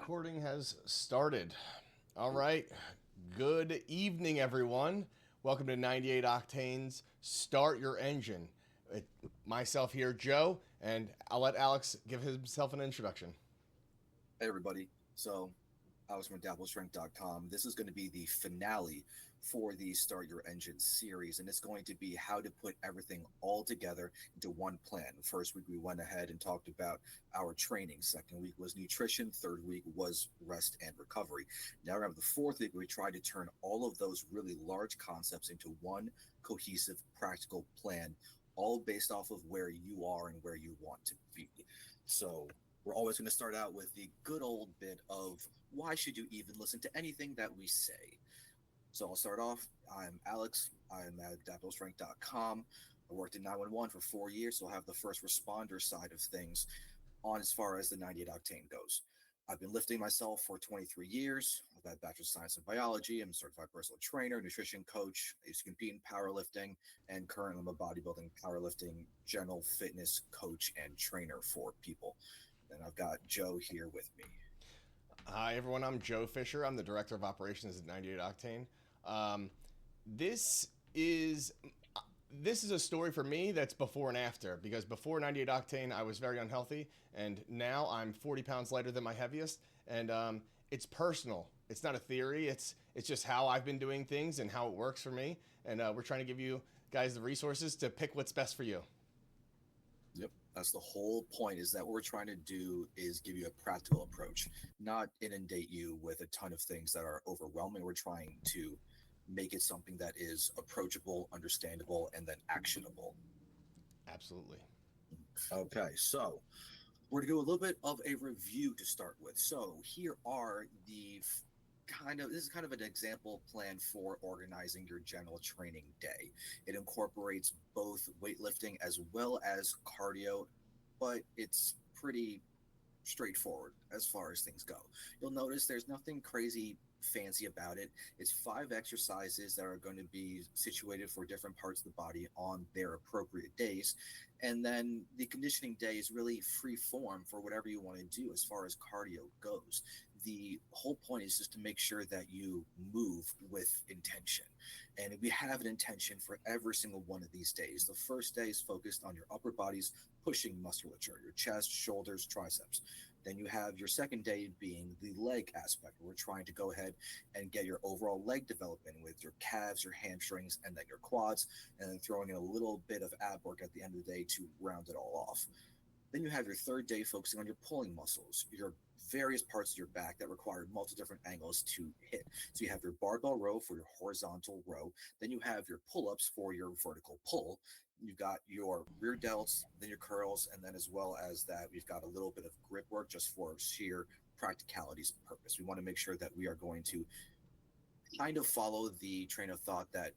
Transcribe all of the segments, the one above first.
Recording has started. All right. Good evening, everyone. Welcome to 98 Octane's Start Your Engine. Myself here, Joe, and I'll let Alex give himself an introduction. Hey everybody. So Alex from AdaptableStrength.com. This is going to be the finale for the Start Your Engine series, and it's going to be how to put everything all together into one plan. First week we went ahead and talked about our training. Second week was nutrition. Third week was rest and recovery. Now we're going to have the fourth week where we try to turn all of those really large concepts into one cohesive, practical plan, all based off of where you are and where you want to be. So we're always going to start out with the good old bit of why should you even listen to anything that we say? So I'll start off. I'm Alex. I'm at AdaptableStrength.com. I worked in 911 for 4 years, so I'll have the first responder side of things on as far as the 98 Octane goes. I've been lifting myself for 23 years. I've had Bachelor of Science in Biology. I'm a certified personal trainer, nutrition coach. I used to compete in powerlifting, and currently I'm a bodybuilding, powerlifting, general fitness coach and trainer for people. And I've got Joe here with me. Hi, everyone. I'm Joe Fisher. I'm the Director of Operations at 98 Octane. Um, this is this is a story for me that's before and after, because before 98 Octane I was very unhealthy, and now I'm 40 pounds lighter than my heaviest, and it's personal. It's not a theory. It's just how I've been doing things and how it works for me, and we're trying to give you guys the resources to pick what's best for you. Yep. That's the whole point, is that what we're trying to do is give you a practical approach, not inundate you with a ton of things that are overwhelming. We're trying to make it something that is approachable, understandable, and then actionable. Absolutely. Okay, so we're going to do a little bit of a review to start with. So here are this is kind of an example plan for organizing your general training day. It incorporates both weightlifting as well as cardio, but it's pretty straightforward as far as things go. You'll notice there's nothing crazy fancy about it. It's 5 exercises that are going to be situated for different parts of the body on their appropriate days. And then the conditioning day is really free form for whatever you want to do as far as cardio goes. The whole point is just to make sure that you move with intention. And we have an intention for every single one of these days. The first day is focused on your upper body's pushing musculature, your chest, shoulders, triceps. Then you have your second day being the leg aspect. We're trying to go ahead and get your overall leg development with your calves, your hamstrings, and then your quads, and then throwing in a little bit of ab work at the end of the day to round it all off. Then you have your third day focusing on your pulling muscles, your various parts of your back that require multiple different angles to hit. So you have your barbell row for your horizontal row. Then you have your pull-ups for your vertical pull. You've got your rear delts, then your curls, and then as well as that, we've got a little bit of grip work just for sheer practicality's purpose. We want to make sure that we are going to kind of follow the train of thought that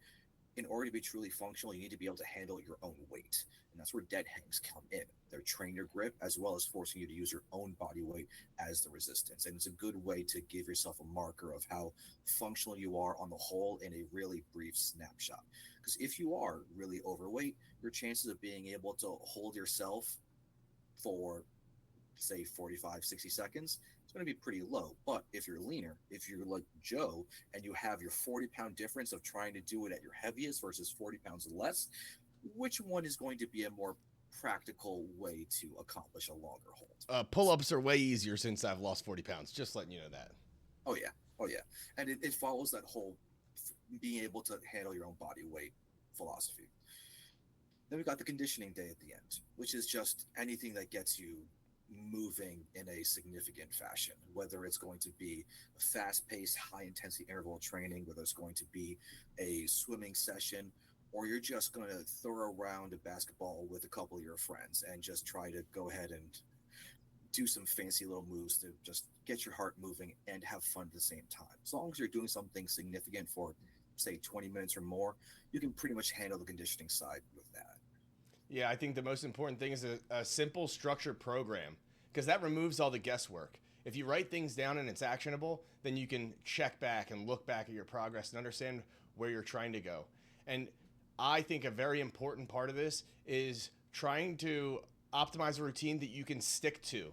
in order to be truly functional, you need to be able to handle your own weight. And that's where dead hangs come in. They're train your grip as well as forcing you to use your own body weight as the resistance. And it's a good way to give yourself a marker of how functional you are on the whole in a really brief snapshot. Because if you are really overweight, your chances of being able to hold yourself for say 45, 60 seconds, it's going to be pretty low. But if you're leaner, if you're like Joe and you have your 40-pound difference of trying to do it at your heaviest versus 40 pounds less, which one is going to be a more practical way to accomplish a longer hold? Pull-ups are way easier since I've lost 40 pounds. Just letting you know that. Oh, yeah. Oh, yeah. And it follows that whole being able to handle your own body weight philosophy. Then we got the conditioning day at the end, which is just anything that gets you moving in a significant fashion, whether it's going to be a fast-paced, high-intensity interval training, whether it's going to be a swimming session, or you're just going to throw around a basketball with a couple of your friends and just try to go ahead and do some fancy little moves to just get your heart moving and have fun at the same time. As long as you're doing something significant for, say, 20 minutes or more, you can pretty much handle the conditioning side with that. Yeah, I think the most important thing is a simple, structured program, because that removes all the guesswork. If you write things down and it's actionable, then you can check back and look back at your progress and understand where you're trying to go. And I think a very important part of this is trying to optimize a routine that you can stick to.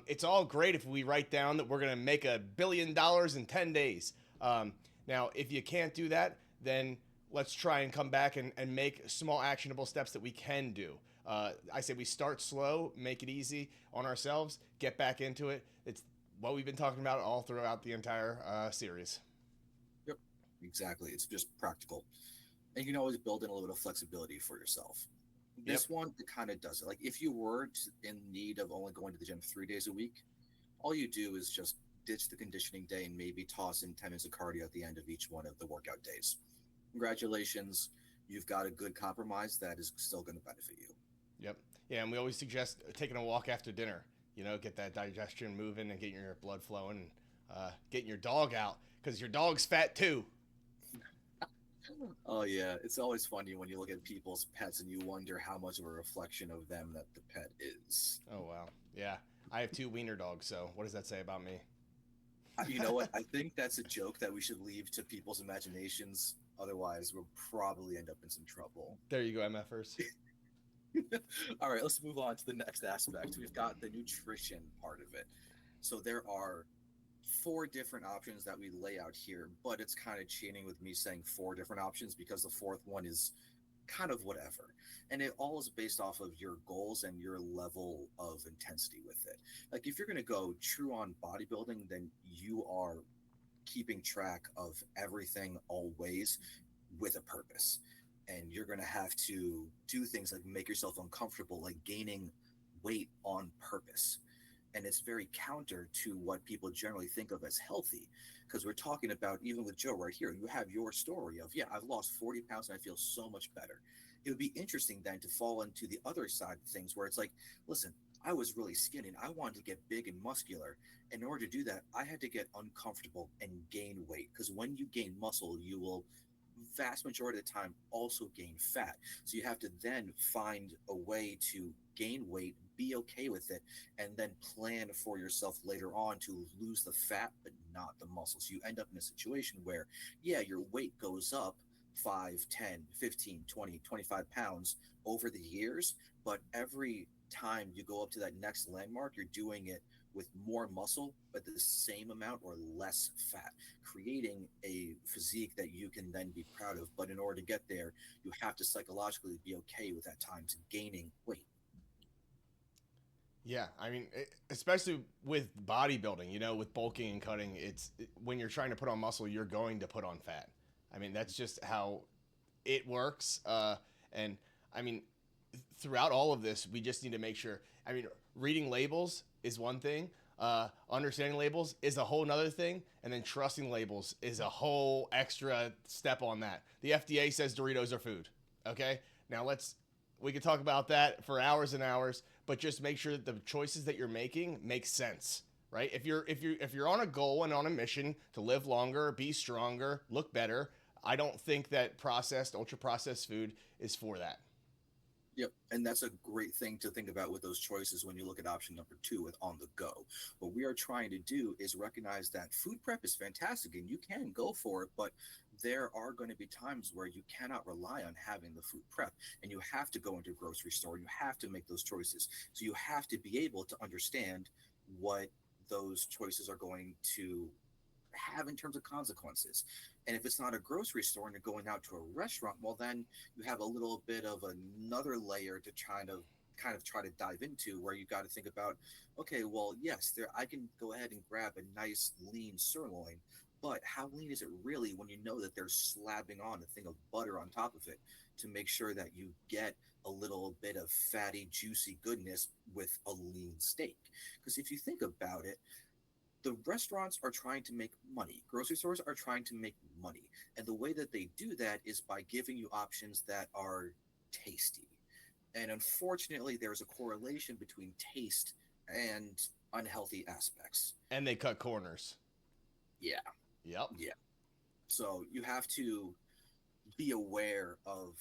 It's all great if we write down that we're going to make $1 billion in 10 days. Now, if you can't do that, then let's try and come back and make small actionable steps that we can do. I say we start slow, make it easy on ourselves, get back into it. It's what we've been talking about all throughout the entire series. Yep, exactly. It's just practical. And you can always build in a little bit of flexibility for yourself. Yep. This one kind of does it. Like if you were in need of only going to the gym 3 days a week, all you do is just ditch the conditioning day and maybe toss in 10 minutes of cardio at the end of each one of the workout days. Congratulations, you've got a good compromise that is still going to benefit you. Yep. Yeah, and we always suggest taking a walk after dinner. Get that digestion moving and getting your blood flowing, and getting your dog out because your dog's fat too. Oh yeah, it's always funny when you look at people's pets and you wonder how much of a reflection of them that the pet is. Oh wow. Yeah, I have two wiener dogs. So what does that say about me? You know what? I think that's a joke that we should leave to people's imaginations. Otherwise, we'll probably end up in some trouble. There you go, MFers. All right, let's move on to the next aspect. We've got the nutrition part of it. So there are four different options that we lay out here, but it's kind of cheating with me saying four different options because the fourth one is kind of whatever. And it all is based off of your goals and your level of intensity with it. Like if you're going to go true on bodybuilding, then you are keeping track of everything always with a purpose. And you're going to have to do things like make yourself uncomfortable, like gaining weight on purpose. And it's very counter to what people generally think of as healthy. Because we're talking about, even with Joe right here, you have your story of, yeah, I've lost 40 pounds and I feel so much better. It would be interesting then to fall into the other side of things where it's like, listen, I was really skinny and I wanted to get big and muscular. In order to do that, I had to get uncomfortable and gain weight. Because when you gain muscle, you will vast majority of the time also gain fat. So you have to then find a way to gain weight, be okay with it, and then plan for yourself later on to lose the fat but not the muscle. So you end up in a situation where, yeah, your weight goes up 5, 10, 15, 20, 25 pounds over the years, but every time you go up to that next landmark, you're doing it with more muscle but the same amount or less fat, creating a physique that you can then be proud of. But in order to get there, you have to psychologically be okay with at times gaining weight. Yeah, I mean, especially with bodybuilding, with bulking and cutting, when you're trying to put on muscle, you're going to put on fat. I mean, that's just how it works. And I mean, throughout all of this, we just need to make sure. I mean, reading labels is one thing. Understanding labels is a whole nother thing, and then trusting labels is a whole extra step on that. The FDA says Doritos are food. Okay, now we could talk about that for hours and hours, but just make sure that the choices that you're making make sense, right? If you're on a goal and on a mission to live longer, be stronger, look better, I don't think that processed, ultra processed food is for that. Yep, and that's a great thing to think about with those choices when you look at option number two with on the go. What we are trying to do is recognize that food prep is fantastic and you can go for it, but there are going to be times where you cannot rely on having the food prep and you have to go into a grocery store. You have to make those choices. So you have to be able to understand what those choices are going to have in terms of consequences. And if it's not a grocery store and you're going out to a restaurant, well, then you have a little bit of another layer to kind of try to dive into where you got to think about, okay, well, yes, there I can go ahead and grab a nice lean sirloin, but how lean is it really when you know that they're slapping on a thing of butter on top of it to make sure that you get a little bit of fatty, juicy goodness with a lean steak? Because if you think about it, the restaurants are trying to make money. Grocery stores are trying to make money. And the way that they do that is by giving you options that are tasty. And unfortunately, there's a correlation between taste and unhealthy aspects. And they cut corners. Yeah, Yep. yeah. So you have to be aware of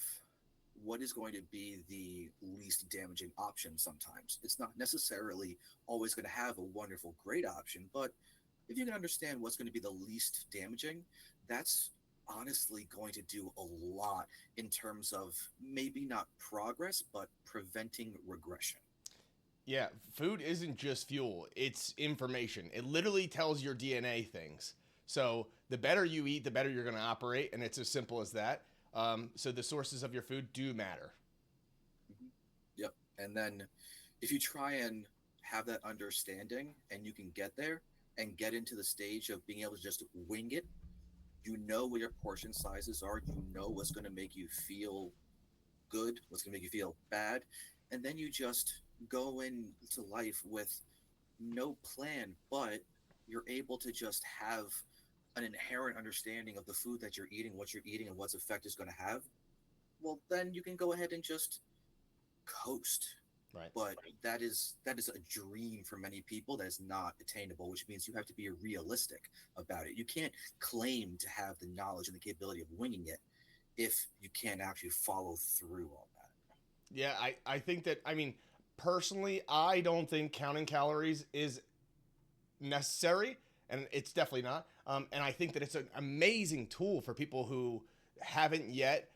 what is going to be the least damaging option sometimes. It's not necessarily always going to have a wonderful, great option, but if you can understand what's going to be the least damaging, that's honestly going to do a lot in terms of maybe not progress, but preventing regression. Yeah, food isn't just fuel, it's information. It literally tells your DNA things. So the better you eat, the better you're going to operate, and it's as simple as that. So the sources of your food do matter. Mhm. Yep. And then if you try and have that understanding and you can get there and get into the stage of being able to just wing it, you know what your portion sizes are, you know what's going to make you feel good, what's going to make you feel bad, and then you just go into life with no plan, but you're able to just have an inherent understanding of the food that you're eating, what you're eating, and what's effect is going to have. Well, then you can go ahead and just coast. Right. But that is a dream for many people that is not attainable, which means you have to be realistic about it. You can't claim to have the knowledge and the capability of winging it if you can't actually follow through on that. Yeah, I think that, I mean, personally, I don't think counting calories is necessary, and it's definitely not. And I think that it's an amazing tool for people who haven't yet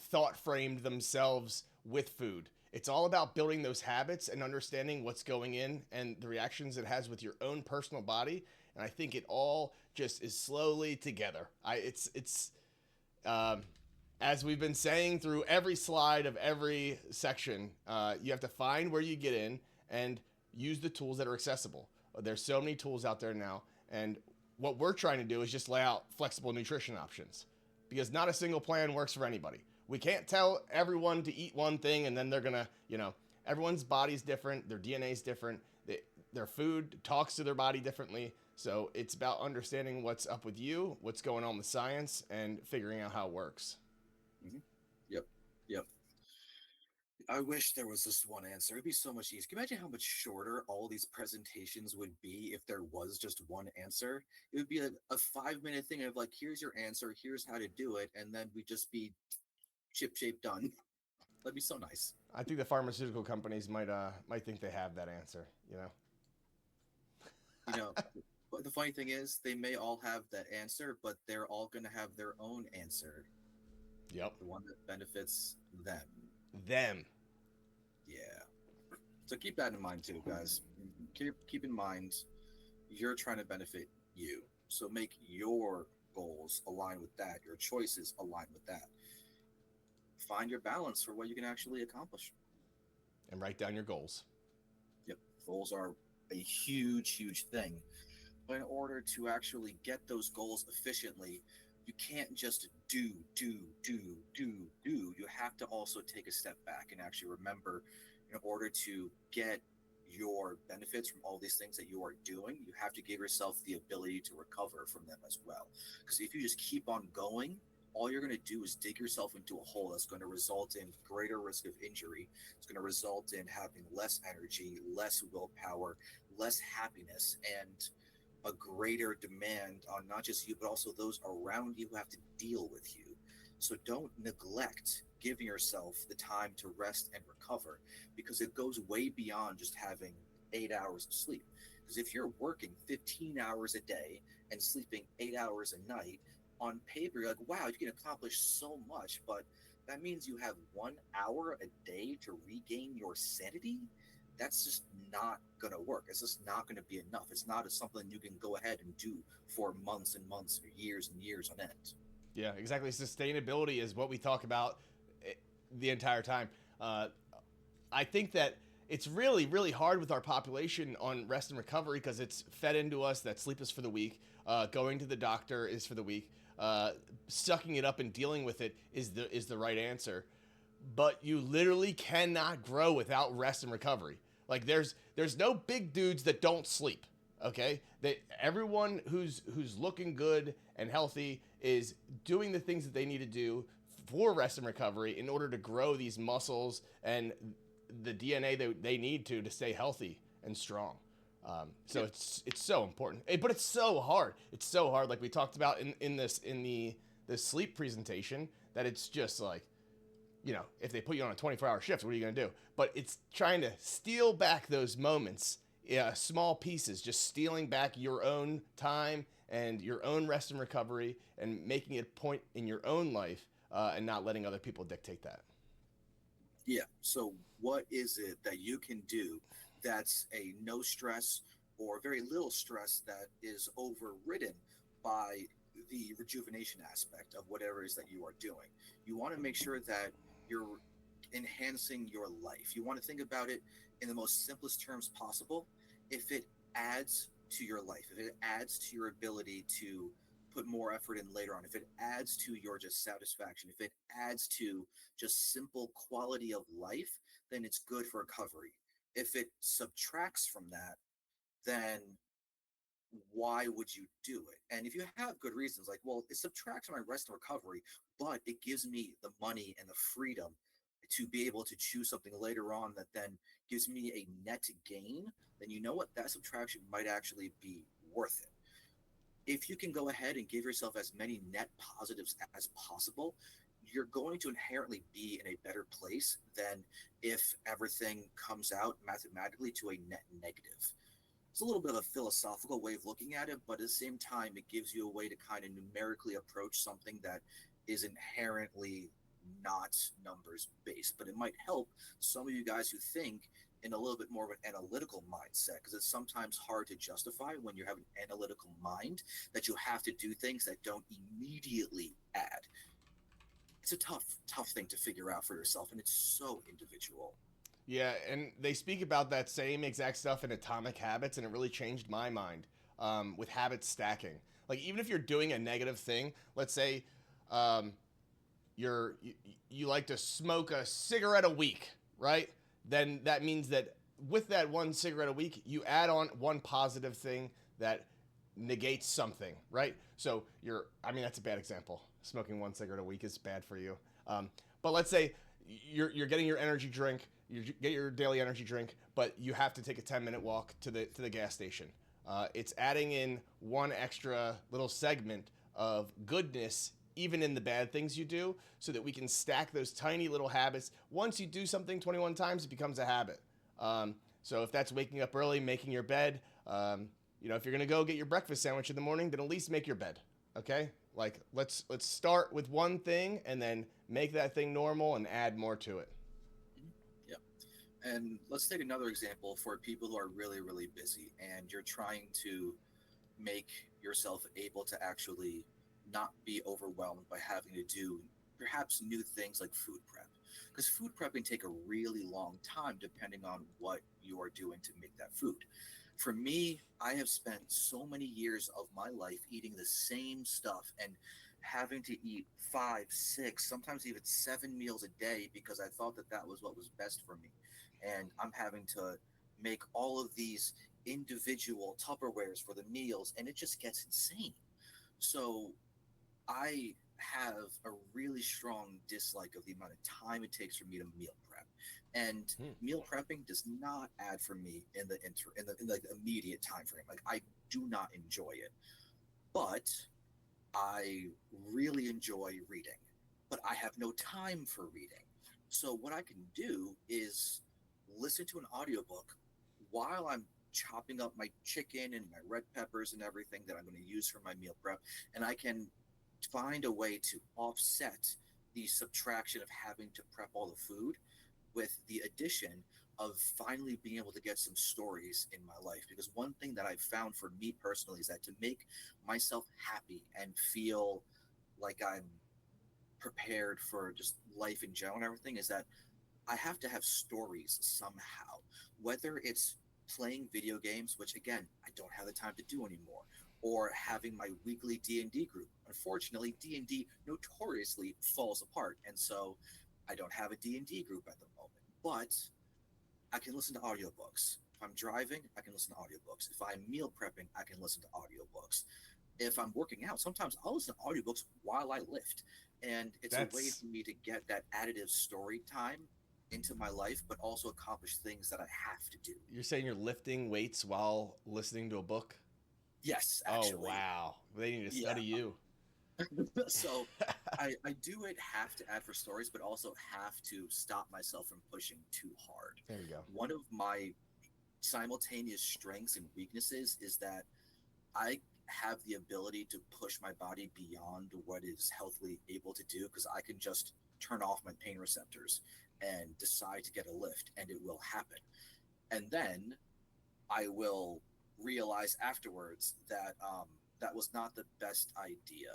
thought framed themselves with food. It's all about building those habits and understanding what's going in and the reactions it has with your own personal body. And I think it all just is slowly together. It's um, as we've been saying through every slide of every section, you have to find where you get in and use the tools that are accessible. There's so many tools out there now, and what we're trying to do is just lay out flexible nutrition options because not a single plan works for anybody. We can't tell everyone to eat one thing and then they're gonna, everyone's body's different, their DNA's different, their food talks to their body differently. So it's about understanding what's up with you, what's going on with science, and figuring out how it works. Hmm. Yep. Yep. I wish there was just one answer. It'd be so much easier. Can you imagine how much shorter all these presentations would be if there was just one answer? It would be a 5 minute thing of like, here's your answer, here's how to do it, and then we'd just be chip shape done. That'd be so nice. I think the pharmaceutical companies might think they have that answer. You know, but the funny thing is, they may all have that answer, but they're all going to have their own answer, Yep. the one that benefits them. Them. Yeah. So keep that in mind too, guys. Keep in mind you're trying to benefit you. So make your goals align with that, your choices align with that. Find your balance for what you can actually accomplish. And write down your goals. Yep. Goals are a huge, huge thing. But in order to actually get those goals efficiently, you can't just do. You have to also take a step back and actually remember in order to get your benefits from all these things that you are doing, you have to give yourself the ability to recover from them as well. Because if you just keep on going, all you're going to do is dig yourself into a hole that's going to result in greater risk of injury. It's going to result in having less energy, less willpower, less happiness, and a greater demand on not just you, but also those around you who have to deal with you. So don't neglect giving yourself the time to rest and recover because it goes way beyond just having 8 hours of sleep. Because if you're working 15 hours a day and sleeping 8 hours a night, on paper, you're like, wow, you can accomplish so much, but that means you have 1 hour a day to regain your sanity. That's just not going to work. It's just not going to be enough. It's not something you can go ahead and do for months and months or years and years on end. Yeah, exactly. Sustainability is what we talk about eh, the entire time. Uh, I think that it's really, really hard with our population on rest and recovery because it's fed into us that sleep is for the weak, going to the doctor is for the weak, sucking it up and dealing with it is the right answer. But you literally cannot grow without rest and recovery. Like there's no big dudes that don't sleep. Okay, that everyone who's looking good and healthy is doing the things that they need to do for rest and recovery in order to grow these muscles and the DNA that they need to stay healthy and strong. So Yeah. it's so important, but it's so hard. It's so hard, like we talked about in the sleep presentation, that it's just like, if they put you on a 24-hour shift, what are you going to do? But it's trying to steal back those moments, yeah, small pieces, just stealing back your own time and your own rest and recovery and making it a point in your own life, and not letting other people dictate that. Yeah. So, what is it that you can do that's a no stress or very little stress that is overridden by the rejuvenation aspect of whatever it is that you are doing. You want to make sure that you're enhancing your life. You want to think about it in the most simplest terms possible. If it adds to your life, if it adds to your ability to put more effort in later on, if it adds to your just satisfaction, if it adds to just simple quality of life, then it's good for recovery. If it subtracts from that, then why would you do it? And if you have good reasons, like, well, it subtracts my rest and recovery, but it gives me the money and the freedom to be able to choose something later on that then gives me a net gain, then you know what? That subtraction might actually be worth it. If you can go ahead and give yourself as many net positives as possible, you're going to inherently be in a better place than if everything comes out mathematically to a net negative. It's a little bit of a philosophical way of looking at it, but at the same time, it gives you a way to kind of numerically approach something that is inherently not numbers based. But it might help some of you guys who think in a little bit more of an analytical mindset, because it's sometimes hard to justify when you have an analytical mind that you have to do things that don't immediately add. It's a tough thing to figure out for yourself, and it's so individual. Yeah, and they speak about that same exact stuff in Atomic Habits, and it really changed my mind with habit stacking. Like even if you're doing a negative thing, let's say um, you like to smoke a cigarette a week, right? Then that means that with that one cigarette a week, you add on one positive thing that negates something, right? So I mean, that's a bad example. Smoking one cigarette a week is bad for you. But let's say you're getting your energy drink, you get your daily energy drink, but you have to take a 10-minute walk to the gas station. It's adding in one extra little segment of goodness even in the bad things you do, so that we can stack those tiny little habits. Once you do something 21 times, it becomes a habit. So if that's waking up early, making your bed, if you're gonna go get your breakfast sandwich in the morning, then at least make your bed. Okay, like let's start with one thing and then make that thing normal and add more to it. Mhm. Yeah. And let's take another example for people who are really, really busy and you're trying to make yourself able to actually not be overwhelmed by having to do perhaps new things like food prep. Because food prep can take a really long time depending on what you are doing to make that food. For me, I have spent so many years of my life eating the same stuff and having to eat five, six, sometimes even seven meals a day because I thought that that was what was best for me. And I'm having to make all of these individual Tupperwares for the meals, and it just gets insane. So I have a really strong dislike of the amount of time it takes for me to meal prep, and Hmm. meal prepping does not add for me in the in the immediate time frame. Like I do not enjoy it, but I really enjoy reading, but I have no time for reading. So what I can do is listen to an audiobook while I'm chopping up my chicken and my red peppers and everything that I'm going to use for my meal prep, and I can find a way to offset the subtraction of having to prep all the food with the addition of finally being able to get some stories in my life. Because one thing that I've found for me personally is that to make myself happy and feel like I'm prepared for just life in general and everything is that I have to have stories somehow, whether it's playing video games, which again, I don't have the time to do anymore, or having my weekly D&D group. Unfortunately, D&D notoriously falls apart, and so I don't have a D&D group at the moment. But I can listen to audiobooks. If I'm driving, I can listen to audiobooks. If I'm meal prepping, I can listen to audiobooks. If I'm working out, sometimes I'll listen to audiobooks while I lift. And it's a way That's for me to get that additive story time into my life, but also accomplish things that I have to do. You're saying you're lifting weights while listening to a book? Yes, Oh actually. wow, they need to Yeah. study you. So I do it have to add for stories, but also have to stop myself from pushing too hard. There you go. One of my simultaneous strengths and weaknesses is that I have the ability to push my body beyond what is healthily able to do because I can just turn off my pain receptors and decide to get a lift and it will happen. And then I will realize afterwards that that was not the best idea.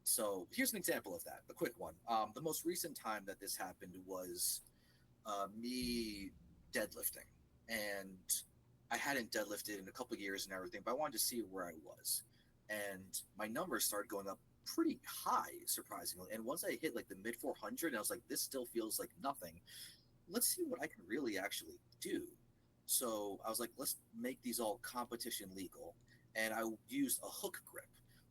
So here's an example of that, a quick one. The most recent time that this happened was me deadlifting, and I hadn't deadlifted in a couple of years and everything, but I wanted to see where I was, and my numbers started going up pretty high, surprisingly. And once I hit like the mid 400, I was like, this still feels like nothing. Let's see what I can really actually do. So I was like, let's make these all competition legal. And I used a hook grip.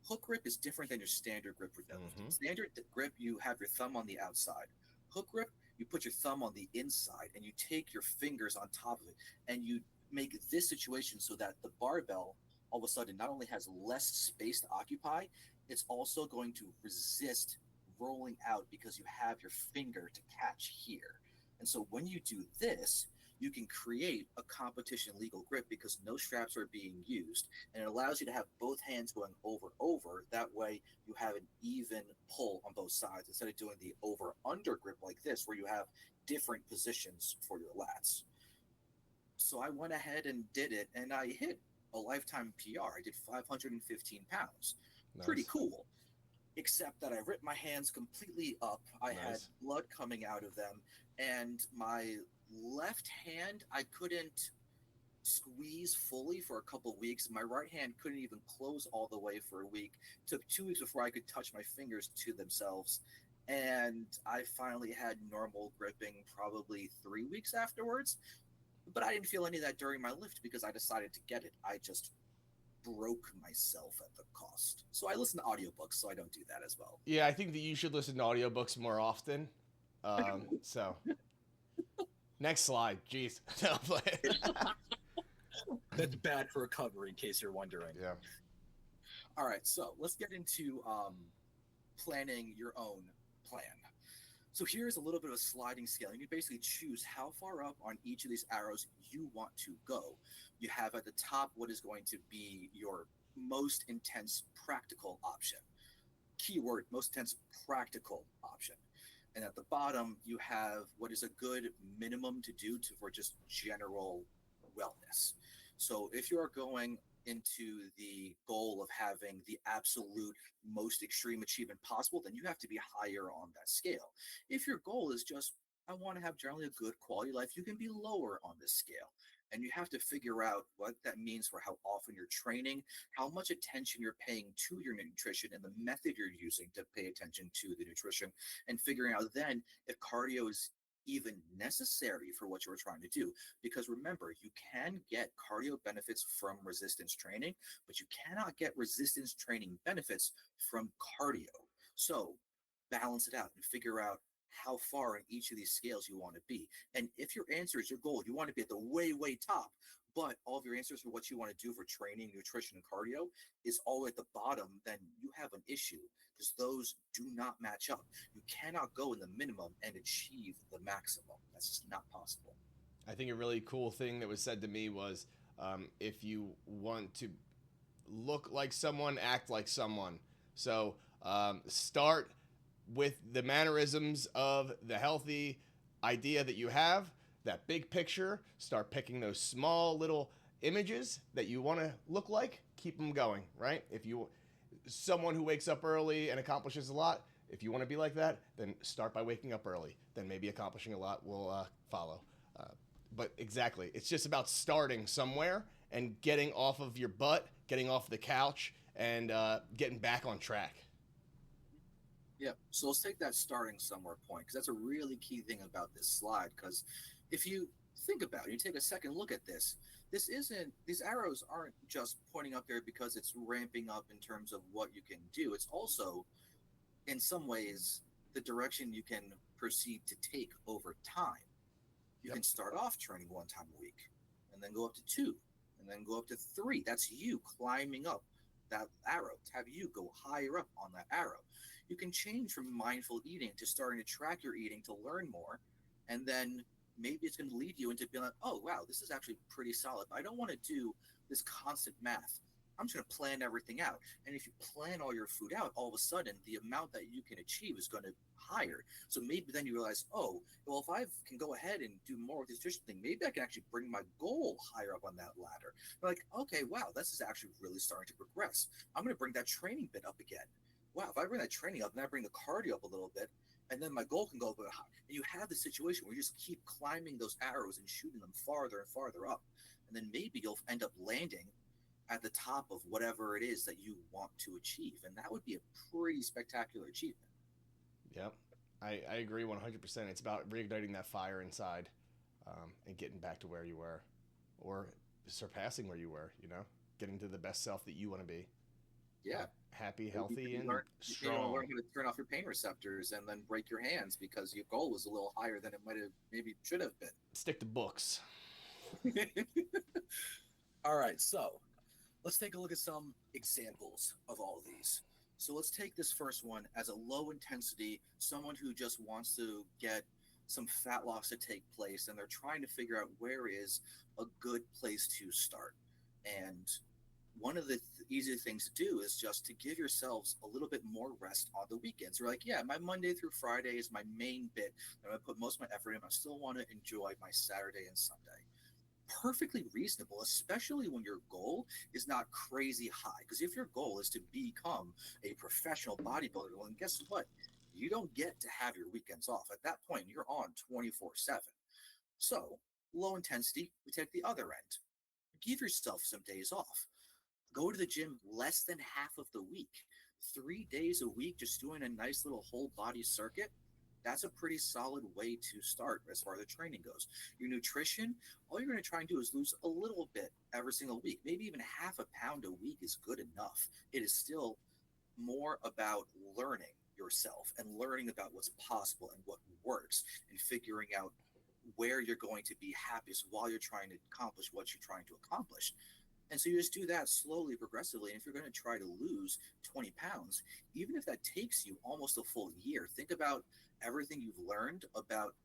Hook grip is different than your standard grip for deadlifting. Mm-hmm. Standard grip, you have your thumb on the outside. Hook grip, you put your thumb on the inside and you take your fingers on top of it and you make this situation so that the barbell all of a sudden not only has less space to occupy, it's also going to resist rolling out because you have your finger to catch here. And so when you do this, you can create a competition legal grip because no straps are being used, and it allows you to have both hands going over. That way you have an even pull on both sides instead of doing the over under grip like this where you have different positions for your lats. So I went ahead and did it, and I hit a lifetime PR. I did 515 pounds. Pretty Nice. cool, except that I ripped my hands completely up. I had Nice. blood coming out of them, and my left hand, I couldn't squeeze fully for a couple of weeks. My right hand couldn't even close all the way for a week. It took 2 weeks before I could touch my fingers to themselves. And I finally had normal gripping probably 3 weeks afterwards. But I didn't feel any of that during my lift because I decided to get it. I just broke myself at the cost. So I listen to audiobooks, so I don't do that as well. Yeah, I think that you should listen to audiobooks more often. So next slide. Jeez. No, I'm playing. That's bad for recovery, in case you're wondering. Yeah. All right, so let's get into planning your own plan. So here's a little bit of a sliding scale. You basically choose how far up on each of these arrows you want to go. You have at the top what is going to be your most intense practical option. Keyword, most intense practical option. And at the bottom, you have what is a good minimum to do for just general wellness. So if you are going into the goal of having the absolute most extreme achievement possible, then you have to be higher on that scale. If your goal is just, I want to have generally a good quality life, you can be lower on this scale. And you have to figure out what that means for how often you're training, how much attention you're paying to your nutrition, and the method you're using to pay attention to the nutrition, and figuring out then if cardio is even necessary for what you're trying to do. Because remember, you can get cardio benefits from resistance training, but you cannot get resistance training benefits from cardio. So balance it out and figure out how far in each of these scales you want to be. And if your answer is your goal, you want to be at the way top, but all of your answers for what you want to do for training, nutrition, and cardio is all at the bottom, then you have an issue because those do not match up. You cannot go in the minimum and achieve the maximum. That's just not possible. I think a really cool thing that was said to me was if you want to look like someone, act like someone. So start with the mannerisms of the healthy idea that you have, that big picture. Start picking those small little images that you want to look like. Keep them going, right? If you someone who wakes up early and accomplishes a lot, if you want to be like that, then start by waking up early. Then maybe accomplishing a lot will follow. Uh, but exactly, it's just about starting somewhere and getting off of your butt, getting off the couch, and getting back on track. Yeah. So let's take that starting somewhere point because that's a really key thing about this slide. Because if you think about it, you take a second look at this. This isn't, these arrows aren't just pointing up there because it's ramping up in terms of what you can do. It's also, in some ways, the direction you can proceed to take over time. You Yep. can start off training 1 time a week and then go up to two and then go up to three. That's you climbing up that arrow to have you go higher up on that arrow. You can change from mindful eating to starting to track your eating to learn more. And then maybe it's going to lead you into being like, oh, wow, this is actually pretty solid. I don't want to do this constant math. I'm just going to plan everything out. And if you plan all your food out, all of a sudden the amount that you can achieve is going to higher. So maybe then you realize, oh, well, if I can go ahead and do more with this nutrition thing, maybe I can actually bring my goal higher up on that ladder. You're like, okay, wow, this is actually really starting to progress. I'm going to bring that training bit up again. Wow, if I bring that training up and I bring the cardio up a little bit, and then my goal can go a bit higher. And you have the situation where you just keep climbing those arrows and shooting them farther and farther up. And then maybe you'll end up landing at the top of whatever it is that you want to achieve. And that would be a pretty spectacular achievement. Yep. I agree 100%. It's about reigniting that fire inside, and getting back to where you were, or surpassing where you were, getting to the best self that you want to be. Yeah. Happy, Maybe healthy, you and learn, learn strong. how to turn off your pain receptors and then break your hands because your goal was a little higher than it might have maybe should have Stick to books. been. All right, so let's take a look at some examples of all of these. So let's take this first one as a low intensity, someone who just wants to get some fat loss to take place and they're trying to figure out where is a good place to start. And one of the easy things to do is just to give yourselves a little bit more rest on the weekends. You're like, yeah, my Monday through Friday is my main bit. I'm going to put most of my effort in. I still want to enjoy my Saturday and Sunday. Perfectly reasonable, especially when your goal is not crazy high. Because if your goal is to become a professional bodybuilder, well, and guess what? You don't get to have your weekends off. At that point, you're on 24/7. So, low intensity, we take the other end. Give yourself some days off. Go to the gym less than half of the week. 3 days a week, just doing a nice little whole body circuit. That's a pretty solid way to start as far as the training goes. Your nutrition, all you're going to try and do is lose a little bit every single week. Maybe even half a pound a week is good enough. It is still more about learning yourself and learning about what's possible and what works and figuring out where you're going to be happiest while you're trying to accomplish what you're trying to accomplish. And so you just do that slowly, progressively. And if you're going to try to lose 20 pounds, even if that takes you almost a full year, think about everything you've learned about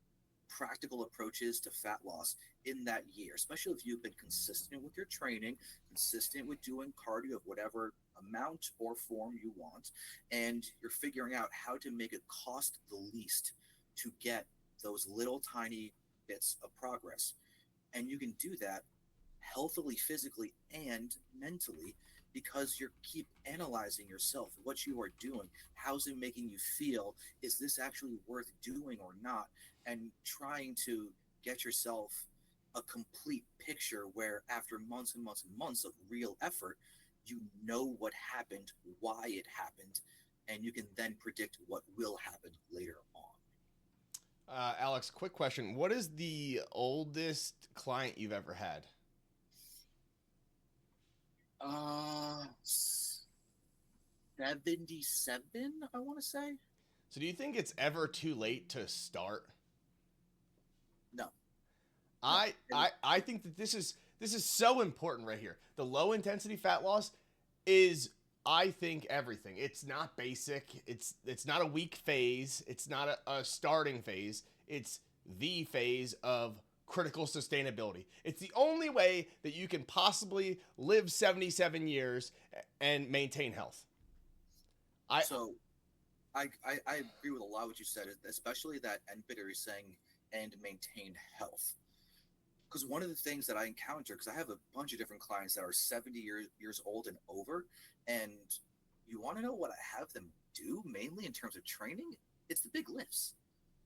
practical approaches to fat loss in that year, especially if you've been consistent with your training, consistent with doing cardio of whatever amount or form you want, and you're figuring out how to make it cost the least to get those little tiny bits of progress. And you can do that healthily, physically, and mentally because you keep analyzing yourself, what you are doing, how's it making you feel, is this actually worth doing or not, and trying to get yourself a complete picture where after months and months and months of real effort, you know what happened, why it happened, and you can then predict what will happen later on. Alex, quick question. What is the oldest client you've ever had? 77, I want to say. So do you think it's ever too late to start? No, no. I think that this is so important right here. The low intensity fat loss is, I think, everything. It's not basic. It's not a weak phase. It's not a starting phase. It's the phase of critical sustainability. It's the only way that you can possibly live 77 years and maintain health. I So I agree with a lot of what you said, especially that end bit you're saying and maintain health. Because one of the things that I encounter, because I have a bunch of different clients that are 70 years old and over, and you want to know what I have them do mainly in terms of training? It's the big lifts.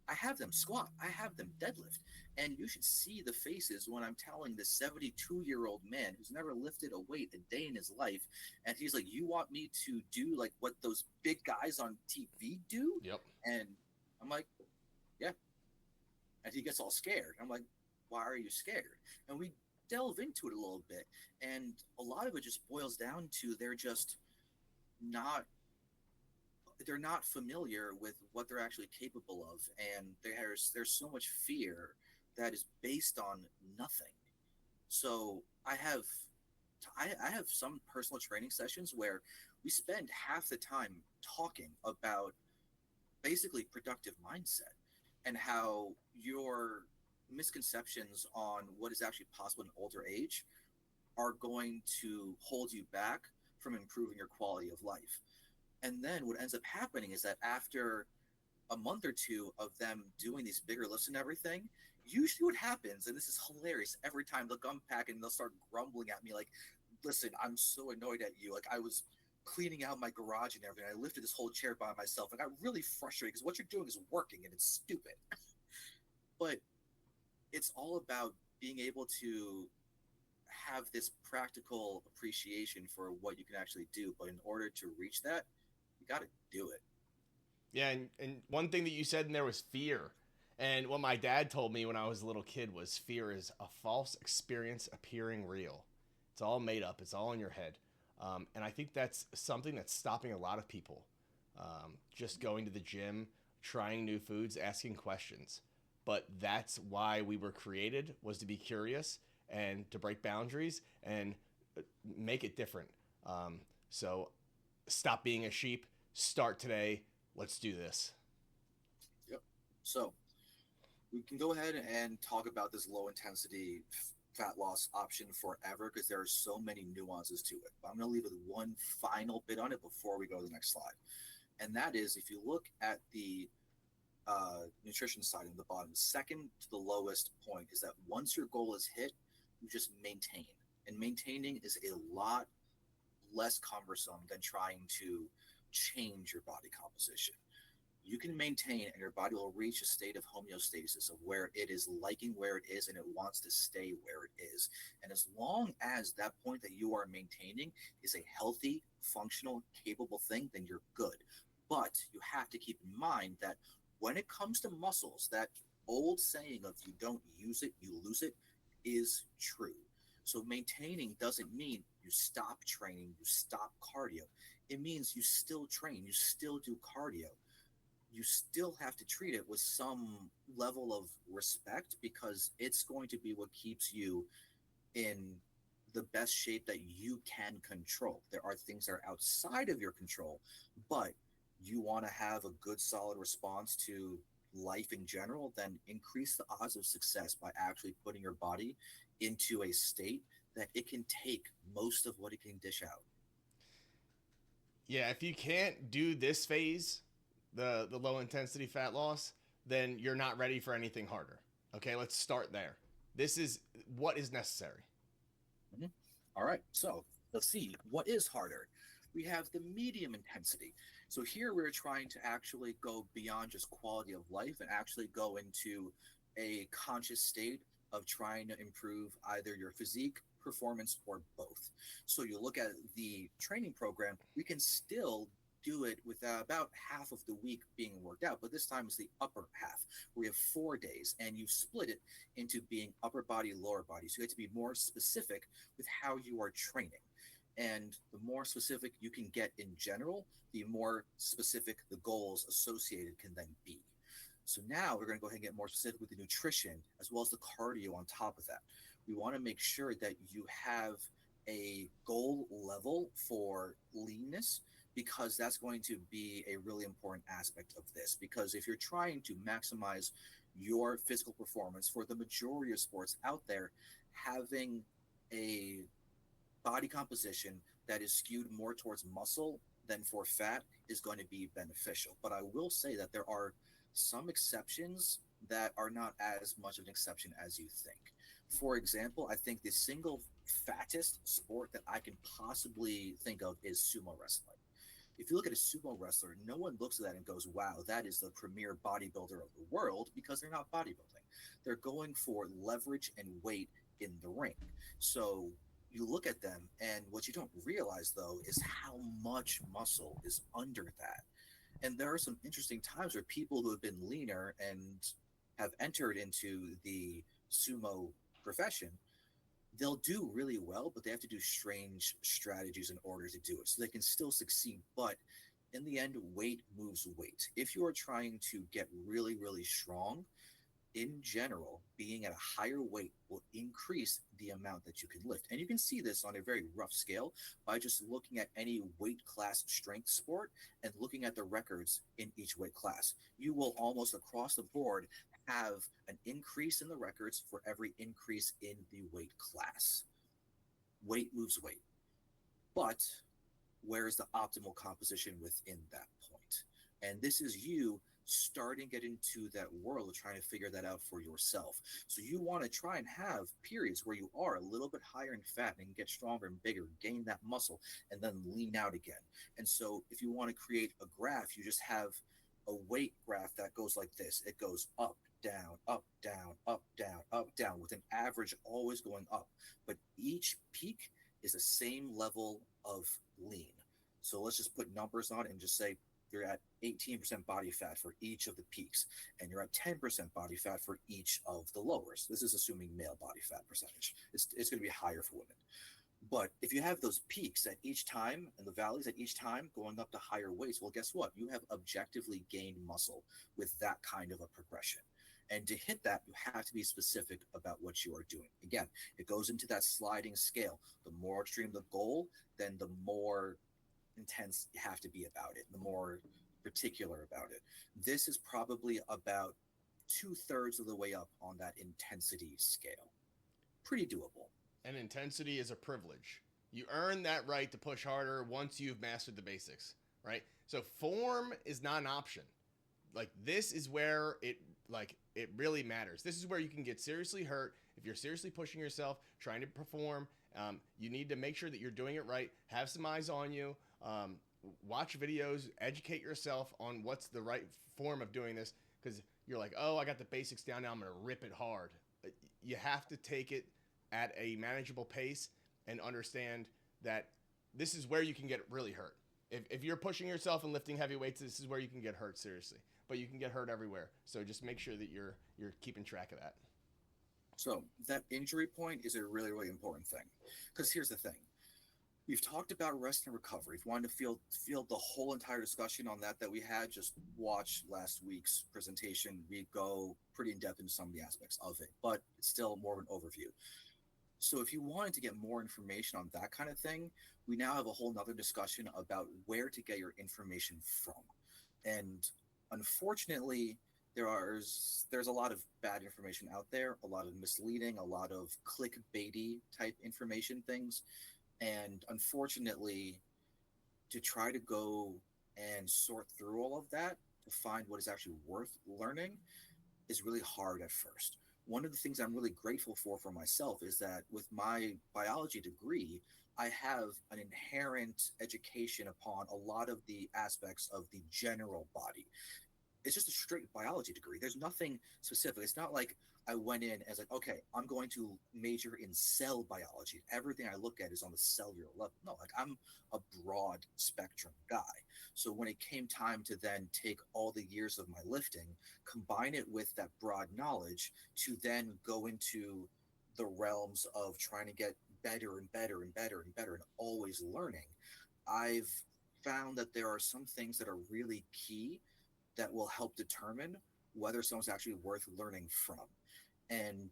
I have them squat, I have them deadlift. And you should see the faces when I'm telling this 72-year-old man who's never lifted a weight a day in his life. And he's like, you want me to do like what those big guys on TV do? Yep. And I'm like, yeah. And he gets all scared. I'm like, why are you scared? And we delve into it a little bit. And a lot of it just boils down to not they're not familiar with what they're actually capable of, and there's so much fear that is based on nothing. So I have some personal training sessions where we spend half the time talking about basically productive mindset and how your misconceptions on what is actually possible in older age are going to hold you back from improving your quality of life. And then what ends up happening is that after a month or two of them doing these bigger lifts and everything, usually what happens, and this is hilarious, every time they'll come back and they'll start grumbling at me like, listen, I'm so annoyed at you. Like I was cleaning out my garage and everything. I lifted this whole chair by myself. I got really frustrated because what you're doing is working and it's stupid. But it's all about being able to have this practical appreciation for what you can actually do. But in order to reach that, you got to do it. Yeah, and one thing that you said in there was fear. And what my dad told me when I was a little kid was fear is a false experience appearing real. It's all made up, it's all in your head. And I think that's something that's stopping a lot of people. Just going to the gym, trying new foods, asking questions. But that's why we were created, was to be curious and to break boundaries and make it different. So stop being a sheep, start today, let's do this. Yep. So we can go ahead and talk about this low intensity fat loss option forever because there are so many nuances to it. But I'm going to leave with one final bit on it before we go to the next slide. And that is if you look at the nutrition side in the bottom, second to the lowest point is that once your goal is hit, you just maintain. And maintaining is a lot less cumbersome than trying to change your body composition. You can maintain and your body will reach a state of homeostasis of where it is liking where it is and it wants to stay where it is. And as long as that point that you are maintaining is a healthy, functional, capable thing, then you're good. But you have to keep in mind that when it comes to muscles, that old saying of you don't use it, you lose it is true. So maintaining doesn't mean you stop training, you stop cardio. It means you still train, you still do cardio, you still have to treat it with some level of respect because it's going to be what keeps you in the best shape that you can control. There are things that are outside of your control, but you want to have a good, solid response to life in general, then increase the odds of success by actually putting your body into a state that it can take most of what it can dish out. Yeah, if you can't do this phase, the low intensity fat loss, then you're not ready for anything harder. Okay, let's start there. This is what is necessary. Mhm. All right, so let's see what is harder. We have the medium intensity. So here we're trying to actually go beyond just quality of life and actually go into a conscious state of trying to improve either your physique, performance, or both. So you look at the training program, we can still do it with about half of the week being worked out, but this time it's the upper half. We have 4 days, and you split it into being upper body, lower body. So you have to be more specific with how you are training. And the more specific you can get in general, the more specific the goals associated can then be. So now we're going to go ahead and get more specific with the nutrition as well as the cardio on top of that. We want to make sure that you have a goal level for leanness because that's going to be a really important aspect of this. Because if you're trying to maximize your physical performance for the majority of sports out there, having a body composition that is skewed more towards muscle than for fat is going to be beneficial. But I will say that there are some exceptions that are not as much of an exception as you think. For example, I think the single fattest sport that I can possibly think of is sumo wrestling. If you look at a sumo wrestler, no one looks at that and goes, wow, that is the premier bodybuilder of the world because they're not bodybuilding. They're going for leverage and weight in the ring. So you look at them, and what you don't realize, though, is how much muscle is under that. And there are some interesting times where people who have been leaner and have entered into the sumo profession, they'll do really well, but they have to do strange strategies in order to do it. So they can still succeed, but in the end, weight moves weight. If you are trying to get really, really strong, in general, being at a higher weight will increase the amount that you can lift. And you can see this on a very rough scale by just looking at any weight class strength sport and looking at the records in each weight class. You will almost across the board have an increase in the records for every increase in the weight class. Weight moves weight. But where is the optimal composition within that point? And this is you starting to get into that world of trying to figure that out for yourself. So you want to try and have periods where you are a little bit higher in fat and get stronger and bigger, gain that muscle, and then lean out again. And so if you want to create a graph, you just have a weight graph that goes like this. It goes up, down, up, down, up, down, up, down, with an average always going up. But each peak is the same level of lean. So let's just put numbers on it and just say you're at 18% body fat for each of the peaks, and you're at 10% body fat for each of the lowers. This is assuming male body fat percentage. It's going to be higher for women. But if you have those peaks at each time and the valleys at each time going up to higher weights, well, guess what? You have objectively gained muscle with that kind of a progression. And to hit that, you have to be specific about what you are doing. Again, it goes into that sliding scale. The more extreme the goal, then the more intense you have to be about it, the more particular about it. This is probably about 2/3 of the way up on that intensity scale. Pretty doable. And intensity is a privilege. You earn that right to push harder once you've mastered the basics, right? So form is not an option. Like this is where it really matters. This is where you can get seriously hurt if you're seriously pushing yourself, trying to perform. You need to make sure that you're doing it right. Have some eyes on you. Watch videos. Educate yourself on what's the right form of doing this. Because you're like, oh, I got the basics down. Now I'm gonna rip it hard. You have to take it at a manageable pace and understand that this is where you can get really hurt. If you're pushing yourself and lifting heavy weights, this is where you can get hurt seriously. But you can get hurt everywhere. So just make sure that you're keeping track of that. So that injury point is a really, really important thing. Because here's the thing. We've talked about rest and recovery. If you wanted to feel the whole entire discussion on that we had, just watch last week's presentation. We go pretty in depth into some of the aspects of it, but it's still more of an overview. So if you wanted to get more information on that kind of thing, we now have a whole nother discussion about where to get your information from. And unfortunately, there's a lot of bad information out there, a lot of misleading, a lot of clickbaity type information things. And unfortunately, to try to go and sort through all of that to find what is actually worth learning is really hard at first. One of the things I'm really grateful for myself is that with my biology degree, I have an inherent education upon a lot of the aspects of the general body. It's just a straight biology degree. There's nothing specific. It's not like I went in as like, okay, I'm going to major in cell biology. Everything I look at is on the cellular level. No, like I'm a broad spectrum guy. So when it came time to then take all the years of my lifting, combine it with that broad knowledge to then go into the realms of trying to get better and better and better and better and always learning, I've found that there are some things that are really key that will help determine whether someone's actually worth learning from. And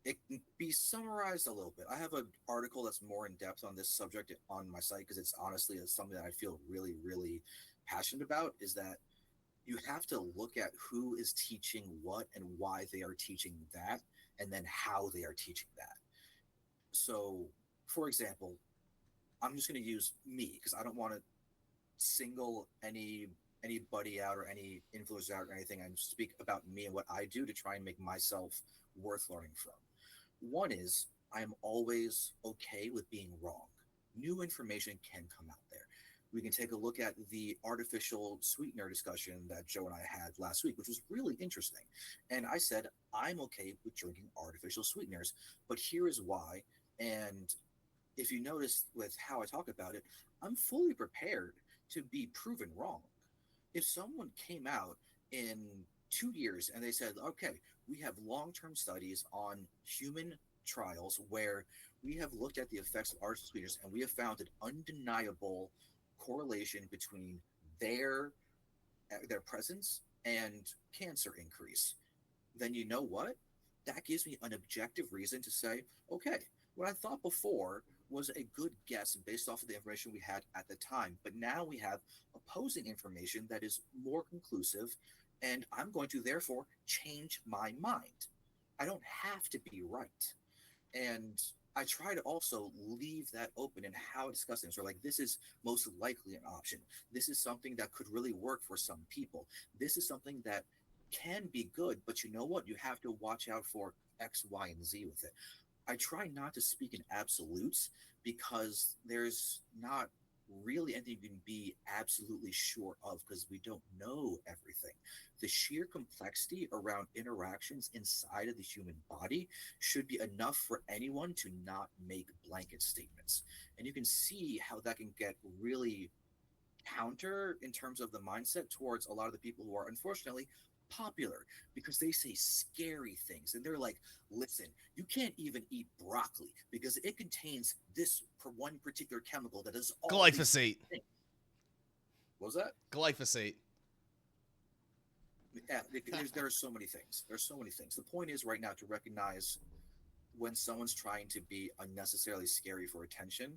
it can be summarized a little bit. I have an article that's more in depth on this subject on my site because it's honestly something that I feel really, really passionate about. Is that you have to look at who is teaching what and why they are teaching that, and then how they are teaching that. So, for example, I'm just going to use me because I don't want to single anybody out or any influencers out or anything. I speak about me and what I do to try and make myself worth learning from. One is I'm always okay with being wrong. New information can come out there. We can take a look at the artificial sweetener discussion that Joe and I had last week, which was really interesting. And I said, I'm okay with drinking artificial sweeteners, but here is why. And if you notice with how I talk about it, I'm fully prepared to be proven wrong. If someone came out in 2 years and they said, okay, we have long-term studies on human trials where we have looked at the effects of artificial sweeteners and we have found an undeniable correlation between their their presence and cancer increase, then you know what? That gives me an objective reason to say, okay, what I thought before was a good guess based off of the information we had at the time. But now we have opposing information that is more conclusive, and I'm going to therefore change my mind. I don't have to be right. And I try to also leave that open in how I discuss things. Or like, this is most likely an option. This is something that could really work for some people. This is something that can be good, but you know what? You have to watch out for X, Y, and Z with it. I try not to speak in absolutes because there's not really anything you can be absolutely sure of because we don't know everything. The sheer complexity around interactions inside of the human body should be enough for anyone to not make blanket statements. And you can see how that can get really counter in terms of the mindset towards a lot of the people who are unfortunately popular because they say scary things and they're like, listen, you can't even eat broccoli because it contains this one particular chemical that does all these Glyphosate. things. What was that? Glyphosate. Yeah, there are so many things. There's so many things. The point is right now to recognize when someone's trying to be unnecessarily scary for attention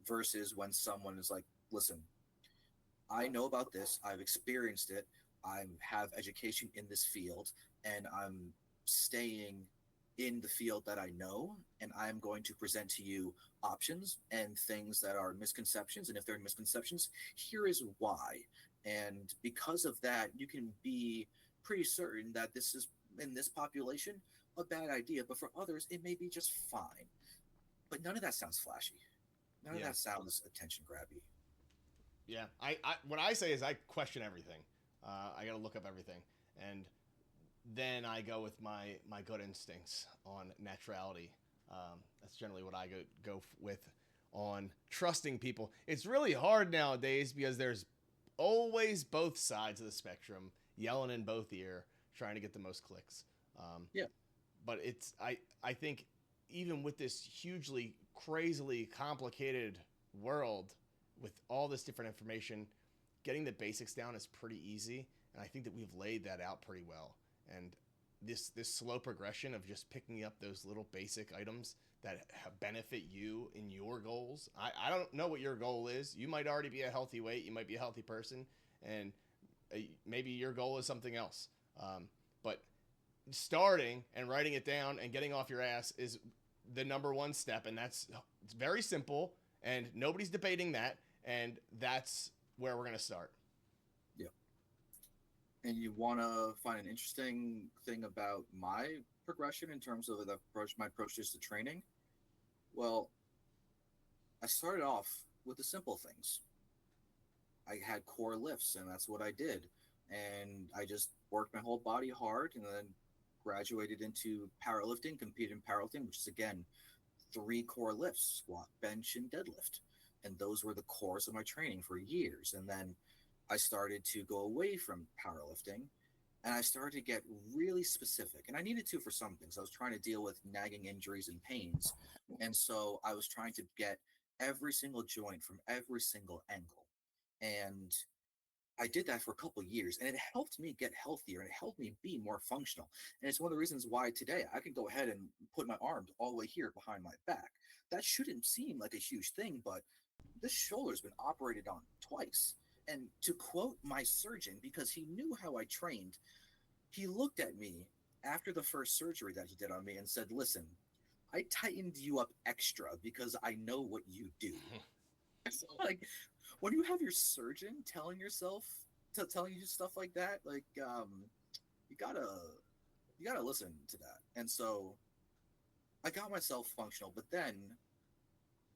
versus when someone is like, listen, I know about this. I've experienced it. I have education in this field, and I'm staying in the field that I know. And I'm going to present to you options and things that are misconceptions. And if they're misconceptions, here is why. And because of that, you can be pretty certain that this is in this population a bad idea, but for others, it may be just fine. But none of that sounds flashy. None of Yeah. that sounds attention grabby. Yeah. I what I say is I question everything. I got to look up everything, and then I go with my good instincts on naturality. That's generally what I go with on trusting people. It's really hard nowadays because there's always both sides of the spectrum yelling in both ear, trying to get the most clicks. Um, Yeah. but I think even with this hugely crazily complicated world with all this different information, getting the basics down is pretty easy, and I think that we've laid that out pretty well. And this slow progression of just picking up those little basic items that benefit you in your goals. I don't know what your goal is. You might already be a healthy weight. You might be a healthy person, and maybe your goal is something else. But starting and writing it down and getting off your ass is the number one step, and it's very simple, and nobody's debating that, and that's where we're gonna start. Yeah. And you want to find an interesting thing about my progression in terms of my approaches to training? Well, I started off with the simple things. I had core lifts, and that's what I did. And I just worked my whole body hard and then graduated into powerlifting, competed in powerlifting, which is again three core lifts: squat, bench, and deadlift. And those were the cores of my training for years. And then I started to go away from powerlifting and I started to get really specific. And I needed to for some things. I was trying to deal with nagging injuries and pains. And so I was trying to get every single joint from every single angle. And I did that for a couple of years and it helped me get healthier and it helped me be more functional. And it's one of the reasons why today I can go ahead and put my arms all the way here behind my back. That shouldn't seem like a huge thing, but this shoulder's been operated on twice. And to quote my surgeon, because he knew how I trained, he looked at me after the first surgery that he did on me and said, listen, I tightened you up extra because I know what you do. So, like, when you have your surgeon telling you stuff like that, like, you gotta you gotta listen to that. And so I got myself functional, but then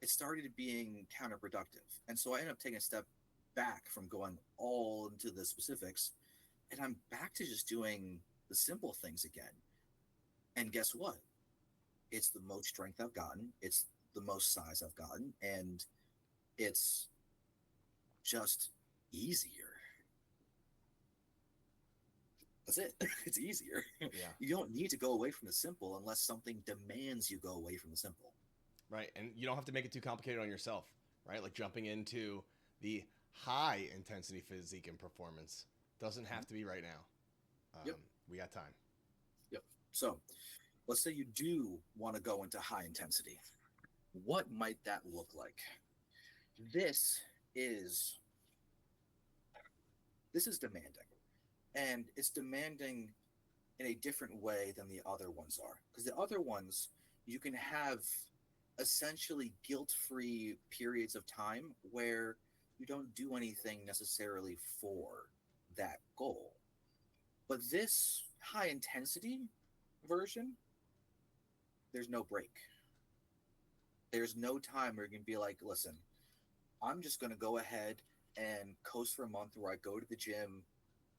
it started being counterproductive. And so I ended up taking a step back from going all into the specifics, and I'm back to just doing the simple things again. And guess what? It's the most strength I've gotten, it's the most size I've gotten, and it's just easier. That's it. It's easier. Yeah. You don't need to go away from the simple unless something demands you go away from the simple. Right, and you don't have to make it too complicated on yourself, right? Like jumping into the high intensity physique and performance doesn't have to be right now. Yep. We got time. Yep. So let's say you do want to go into high intensity. What might that look like? This is this is demanding. And it's demanding in a different way than the other ones are. Because the other ones, you can have essentially guilt-free periods of time where you don't do anything necessarily for that goal. But this high intensity version, there's no break. There's no time where you can be like, listen, I'm just going to go ahead and coast for a month where I go to the gym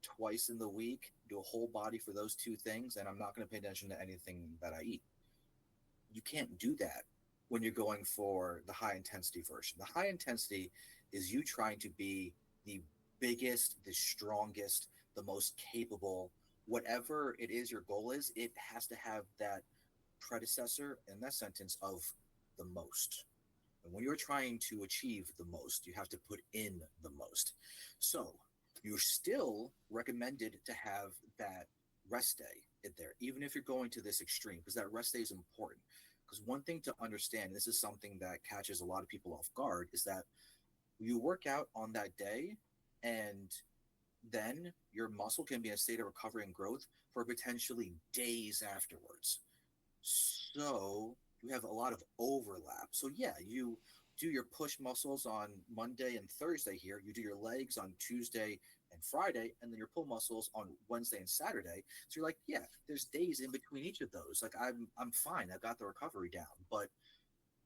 twice in the week, do a whole body for those two things, and I'm not going to pay attention to anything that I eat. You can't do that when you're going for the high intensity version. The high intensity is you trying to be the biggest, the strongest, the most capable, whatever it is your goal is, it has to have that predecessor in that sentence of the most. And when you're trying to achieve the most, you have to put in the most. So you're still recommended to have that rest day in there, even if you're going to this extreme, because that rest day is important. Because one thing to understand, this is something that catches a lot of people off guard, is that you work out on that day and then your muscle can be in a state of recovery and growth for potentially days afterwards. So you have a lot of overlap. So yeah, you do your push muscles on Monday and Thursday here. You do your legs on Tuesday and Friday, and then your pull muscles on Wednesday and Saturday. So you're like, yeah, there's days in between each of those. Like I'm fine. I've got the recovery down. But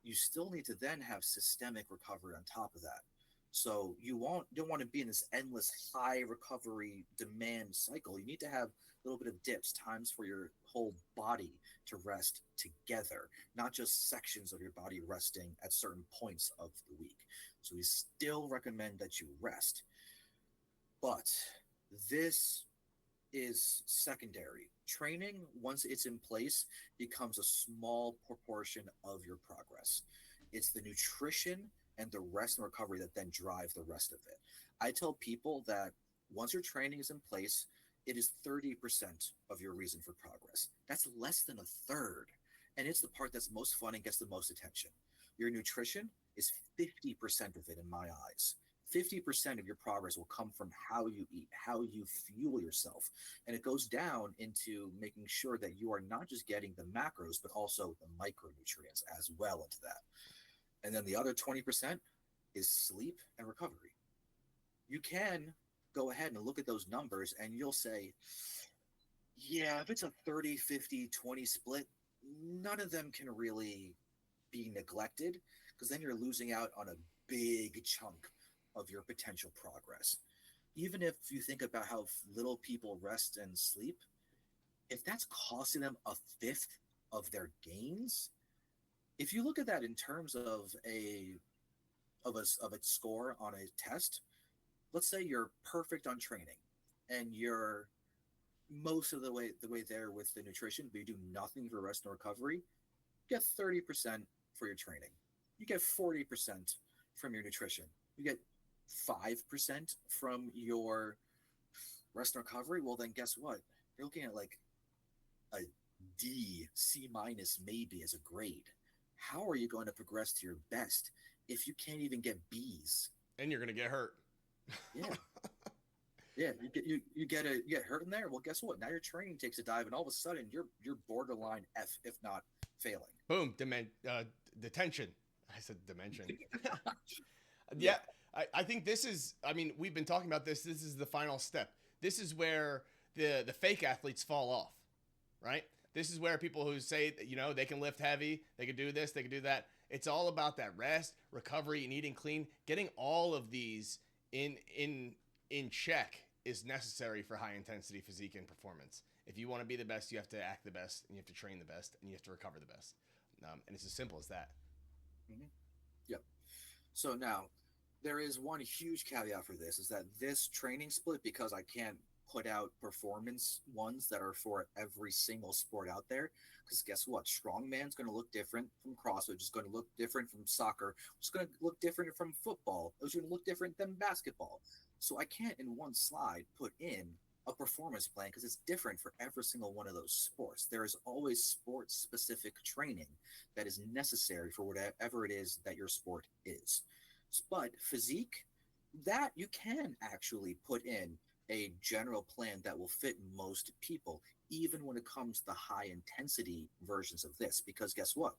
you still need to then have systemic recovery on top of that. So don't want to be in this endless high recovery demand cycle. You need to have a little bit of dips, times for your whole body to rest together, not just sections of your body resting at certain points of the week. So we still recommend that you rest. But this is secondary. Training, once it's in place, becomes a small proportion of your progress. It's the nutrition and the rest and recovery that then drive the rest of it. I tell people that once your training is in place, it is 30% of your reason for progress. That's less than a third. And it's the part that's most fun and gets the most attention. Your nutrition is 50% of it in my eyes. 50% of your progress will come from how you eat, how you fuel yourself. And it goes down into making sure that you are not just getting the macros, but also the micronutrients as well into that. And then the other 20% is sleep and recovery. You can go ahead and look at those numbers and you'll say, yeah, if it's a 30, 50, 20 split, none of them can really be neglected because then you're losing out on a big chunk of your potential progress. Even if you think about how little people rest and sleep, if that's costing them a fifth of their gains, if you look at that in terms of a score on a test, let's say you're perfect on training and you're most of the way there with the nutrition, but you do nothing for rest and recovery, you get 30% for your training. You get 40% from your nutrition. You get 5% from your rest and recovery. Well, then guess what? You're looking at like a D, C minus maybe as a grade. How are you going to progress to your best if you can't even get B's? And you're gonna get hurt. Yeah, yeah. You get hurt in there. Well, guess what? Now your training takes a dive, and all of a sudden you're borderline F, if not failing. Boom, detention. I said dimension. Yeah. Yeah, I think this is. I mean, we've been talking about this. This is the final step. This is where the fake athletes fall off, right? This is where people who say they can lift heavy, they can do this, they can do that. It's all about that rest, recovery, and eating clean. Getting all of these in check is necessary for high intensity physique and performance. If you want to be the best, you have to act the best, and you have to train the best, and you have to recover the best. And it's as simple as that. Mm-hmm. Yep. So now there is one huge caveat for this is that this training split, because I can't put out performance ones that are for every single sport out there, because guess what? Strongman's going to look different from CrossFit, it's going to look different from soccer, it's going to look different from football, it's going to look different than basketball. So I can't in one slide put in a performance plan because it's different for every single one of those sports. There is always sport specific training that is necessary for whatever it is that your sport is. But physique, that you can actually put in a general plan that will fit most people, even when it comes to high intensity versions of this. Because guess what?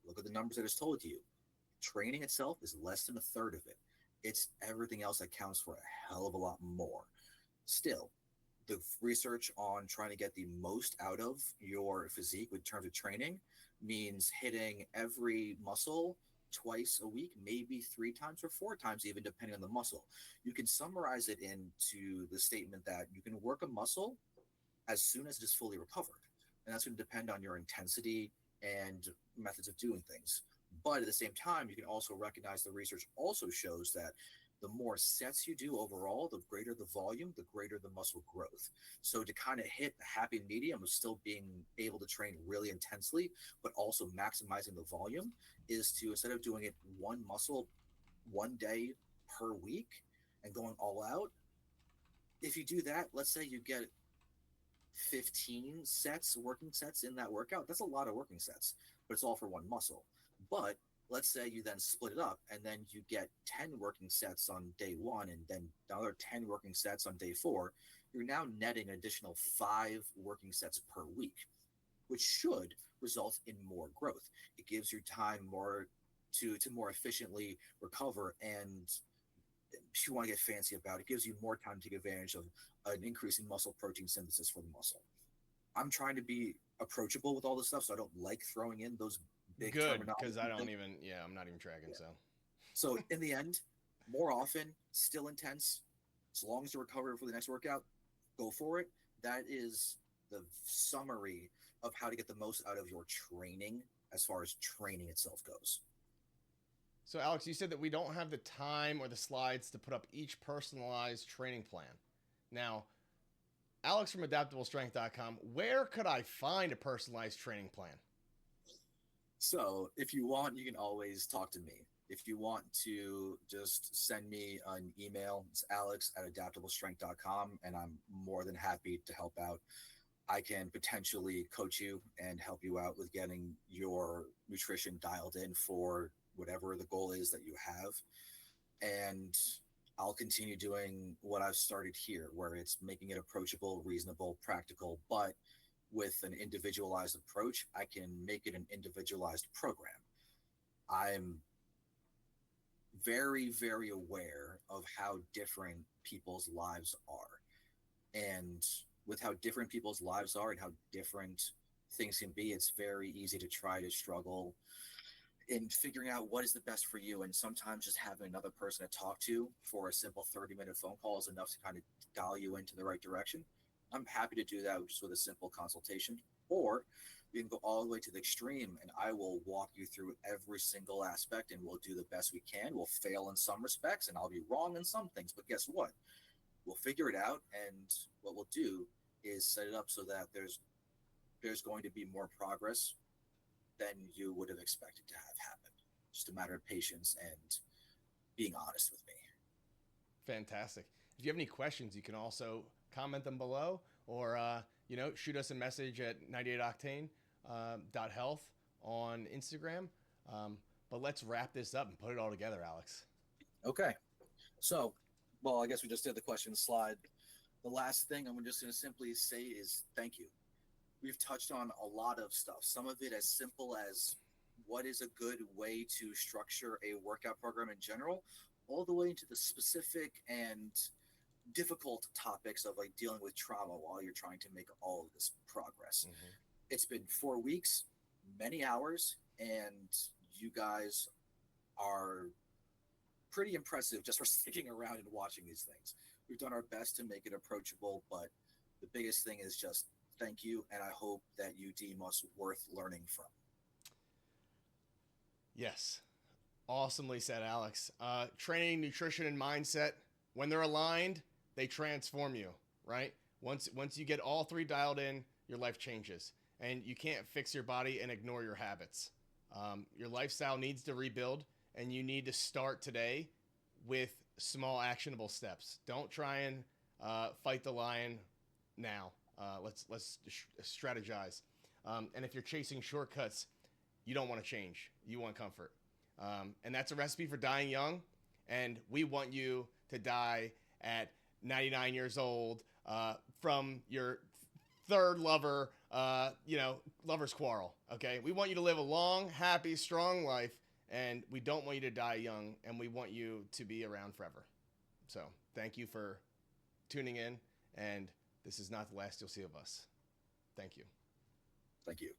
Look at the numbers I just told you. Training itself is less than a third of it. It's everything else that counts for a hell of a lot more. Still, the research on trying to get the most out of your physique with terms of training means hitting every muscle twice a week, maybe three times or four times, even depending on the muscle. You can summarize it into the statement that you can work a muscle as soon as it is fully recovered. And that's going to depend on your intensity and methods of doing things. But at the same time, you can also recognize the research also shows that the more sets you do overall, the greater the volume, the greater the muscle growth. So to kind of hit the happy medium of still being able to train really intensely, but also maximizing the volume is to, instead of doing it one muscle one day per week and going all out, if you do that, let's say you get 15 sets, working sets in that workout, that's a lot of working sets, but it's all for one muscle. But let's say you then split it up and then you get 10 working sets on day one and then another 10 working sets on day four. You're now netting an additional 5 working sets per week, which should result in more growth. It gives you time more to more efficiently recover, and if you want to get fancy about it, it gives you more time to take advantage of an increase in muscle protein synthesis for the muscle. I'm trying to be approachable with all this stuff, so I don't like throwing in those big Good, terminology because I don't things. even. Yeah, I'm not even tracking. Yeah. So So in the end, more often, still intense. As long as you're recovered for the next workout, go for it. That is the summary of how to get the most out of your training as far as training itself goes. So, Alex, you said that we don't have the time or the slides to put up each personalized training plan. Now, Alex from adaptablestrength.com, where could I find a personalized training plan? So if you want, you can always talk to me. If you want to just send me an email, it's alex at adaptablestrength.com, and I'm more than happy to help out. I can potentially coach you and help you out with getting your nutrition dialed in for whatever the goal is that you have. And I'll continue doing what I've started here, where it's making it approachable, reasonable, practical, but with an individualized approach, I can make it an individualized program. I'm very, very aware of how different people's lives are. And with how different people's lives are and how different things can be, it's very easy to try to struggle in figuring out what is the best for you. And sometimes just having another person to talk to for a simple 30-minute phone call is enough to kind of dial you into the right direction. I'm happy to do that just with a simple consultation. Or we can go all the way to the extreme and I will walk you through every single aspect and we'll do the best we can. We'll fail in some respects and I'll be wrong in some things. But guess what? We'll figure it out. And what we'll do is set it up so that there's going to be more progress than you would have expected to have happen. Just a matter of patience and being honest with me. Fantastic. If you have any questions, you can also comment them below or, shoot us a message at 98octane .health on Instagram. But let's wrap this up and put it all together, Alex. Okay. So, well, I guess we just did the question slide. The last thing I'm just going to simply say is thank you. We've touched on a lot of stuff. Some of it as simple as what is a good way to structure a workout program in general, all the way into the specific and difficult topics of like dealing with trauma while you're trying to make all of this progress. Mm-hmm. It's been 4 weeks, many hours, and you guys are pretty impressive just for sticking around and watching these things. We've done our best to make it approachable, but the biggest thing is just thank you, and I hope that you deem us worth learning from. Yes. Awesomely said, Alex. Training, nutrition, and mindset, when they're aligned, they transform you, right? Once you get all three dialed in, your life changes. And you can't fix your body and ignore your habits. Your lifestyle needs to rebuild, and you need to start today with small actionable steps. Don't try and fight the lion now. Let's strategize. And if you're chasing shortcuts, you don't want to change. You want comfort. And that's a recipe for dying young. And we want you to die at 99 years old from your third lover lovers quarrel. Okay, we want you to live a long, happy, strong life, and we don't want you to die young, and we want you to be around forever. So thank you for tuning in, and this is not the last you'll see of us. Thank you. Thank you.